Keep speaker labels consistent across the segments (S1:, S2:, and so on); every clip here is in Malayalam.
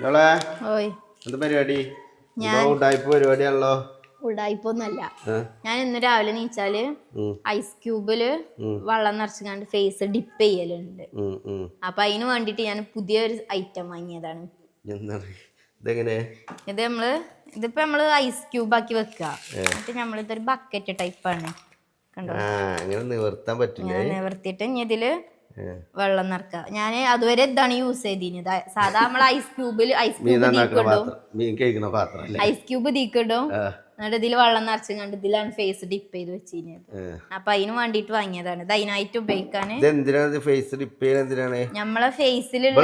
S1: എന്താ പരിപാടി? പരിപാടിയാണല്ലോ.
S2: ഉടായിപ്പൊന്നല്ല. ഞാൻ ഇന്ന് രാവിലെ നീച്ചാല് ഐസ് ക്യൂബില് വെള്ളം നിറച്ചുകൊണ്ട് ഫേസ് ഡിപ്പ് ചെയ്യലുണ്ട്. അപ്പൊ അതിന് വേണ്ടിട്ട് ഞാൻ പുതിയൊരു ഐറ്റം വാങ്ങിയതാണ്. ഇതിപ്പോ നമ്മള് ഐസ് ക്യൂബ് ആക്കി വെക്കുക. എന്നിട്ട് നമ്മളിതൊരു ബക്കറ്റ് ടൈപ്പാണ്. കണ്ടോ, നിവർത്തിട്ട് ഇനി ഇതില് വെള്ളം നിറക്കുക. ഞാൻ അതുവരെ ഇതാണ് യൂസ് ചെയ്തിരുന്നത്. സാധാ നമ്മള് ഐസ് ക്യൂബ് തീക്കിടും, എന്നിട്ട് ഇതിൽ വെള്ളം നിറച്ചും കണ്ട് ഇതിലാണ് ഫേസ് ഡിപ്പ് ചെയ്ത് വെച്ചിരുന്നത്. അപ്പൊ അതിന് വേണ്ടിട്ട് വാങ്ങിയതാണ്. ഇത് അതിനായിട്ട് ഉപയോഗിക്കാന്. നമ്മളെ ഫേസിലുള്ള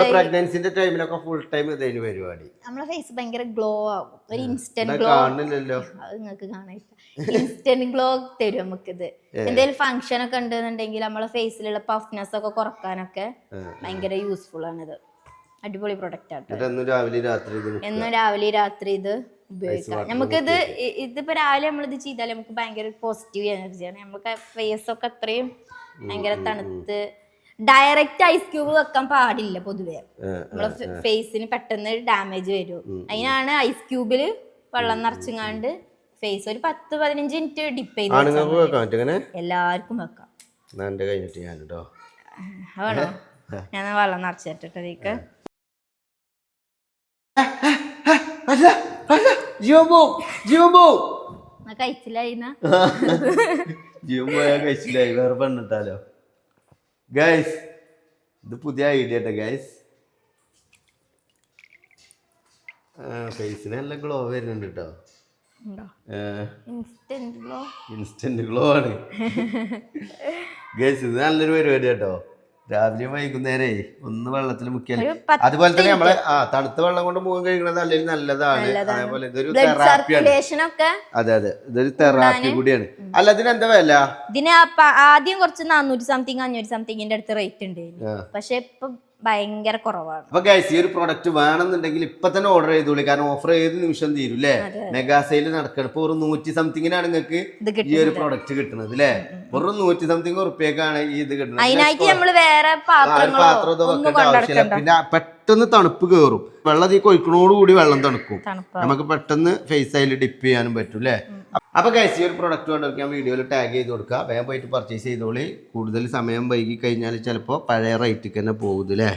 S2: നമ്മളെ ഫേസ് ഭയങ്കര ഗ്ലോ ആവും. ഒരു ഇൻസ്റ്റന്റ് ഗ്ലോ. അത് നിങ്ങൾക്ക് കാണാനില്ല. ഇൻസ്റ്റന്റ് ഗ്ലോ തരും നമുക്കിത്. എന്തെങ്കിലും ഫംഗ്ഷൻ ഒക്കെ ഉണ്ടെന്നുണ്ടെങ്കിൽ നമ്മളെ ഫേസിലുള്ള പഫ്നെസ് ഒക്കെ കുറക്കാനൊക്കെ ഭയങ്കര യൂസ്ഫുൾ ആണിത്. അടിപൊളി പ്രൊഡക്റ്റ് ആട്ടോ. എന്നും രാവിലെ രാത്രി ഇത് ഉപയോഗിക്കാം. നമുക്കിത് ഇതിപ്പോ രാവിലെ നമ്മളിത് ചെയ്താൽ നമുക്ക് ഭയങ്കര പോസിറ്റീവ് എനർജിയാണ്. നമുക്ക് ഫേസ് ഒക്കെ അത്രയും ഭയങ്കര തണുത്ത്. ഡയറക്റ്റ് ഐസ് ക്യൂബ് വെക്കാൻ പാടില്ല പൊതുവെ. നമ്മളെ ഫേസിന് പെട്ടെന്ന് ഡാമേജ് വരും. അതിനാണ് ഐസ് ക്യൂബില് വെള്ളം നിറച്ചുങ്ങാണ്ട് ഫേസ് ഒരു 10-15 മിനിറ്റ് ഡിപ്പ് ചെയ്ത് എല്ലാവർക്കും വെക്കാം. ആണോ? ഞാൻ വെള്ളം നിറച്ചിട്ടിട്ടേക്ക്
S1: കഴിച്ചില്ലായി. വേറെ പെണ്ണിട്ടാലോ ഗൈസ്. ഇത് പുതിയ ഐഡിയ ഗൈസ്. ഫേസിന് നല്ല ഗ്ലോ വരുന്നുണ്ട് കേട്ടോ. ഇൻസ്റ്റന്റ് ഗ്ലോ ആണ് ഗൈസ്. ഇത് നല്ലൊരു പരിപാടി കേട്ടോ. രാവിലെയും വൈകുന്നേരേ ഒന്ന് വെള്ളത്തിൽ മുക്കിയാൽ. അതുപോലെ തന്നെ നമ്മളെ തണുത്ത വെള്ളം കൊണ്ട് മുഖം കഴിക്കുന്നത് അല്ലെങ്കിൽ നല്ലതാണ്. അതേപോലെ ഇതൊരു തെറാപ്പിയാണ്. അതെ ഇതൊരു തെറാപ്പി കൂടിയാണ്. അല്ല, ഇതിന് എന്താ വില?
S2: ഇതിന് ആദ്യം കുറച്ച് 400-500 അടുത്ത് റേറ്റ് ഉണ്ട്. പക്ഷെ ഇപ്പൊ ഭയങ്കര കുറവാണ്.
S1: അപ്പൊ ഗൈസ്, ഈ ഒരു പ്രൊഡക്റ്റ് വേണമെന്നുണ്ടെങ്കിൽ ഇപ്പൊ തന്നെ ഓർഡർ ചെയ്തോളൂ. കാരണം ഓഫർ ഏത് നിമിഷം തീരും അല്ലേ. മെഗാ സെയിൽ നടക്കണം. ഇപ്പൊ ഒരു 100 സംതിങ്ങിനാണ് നിങ്ങൾക്ക് ഈ ഒരു പ്രൊഡക്റ്റ് കിട്ടുന്നത് അല്ലേ. ഒരു 100 സംതിങ് ഉറുപ്പ്യക്കാണ് ഈ ഇത് കിട്ടുന്നത്. പാത്രം വെക്കേണ്ട ആവശ്യമില്ല. പിന്നെ പെട്ടെന്ന് തണുപ്പ് കയറും. വെള്ളം ഈ കൊഴിക്കണോടുകൂടി വെള്ളം തണുക്കും. നമുക്ക് പെട്ടെന്ന് ഫേസ് അതിൽ ഡിപ്പ് ചെയ്യാനും പറ്റും അല്ലേ. അപ്പൊ ഗൈസ്, ഈ ഒരു പ്രൊഡക്റ്റ് കൊണ്ടൊക്കെ ഞാൻ വീഡിയോയിൽ ടാഗ് ചെയ്ത് കൊടുക്കുക. വേഗം പോയിട്ട് പർച്ചേസ് ചെയ്തോളി. കൂടുതൽ സമയം വൈകി കഴിഞ്ഞാൽ ചിലപ്പോൾ പഴയ റേറ്റിക്ക് തന്നെ പോകും അല്ലേ.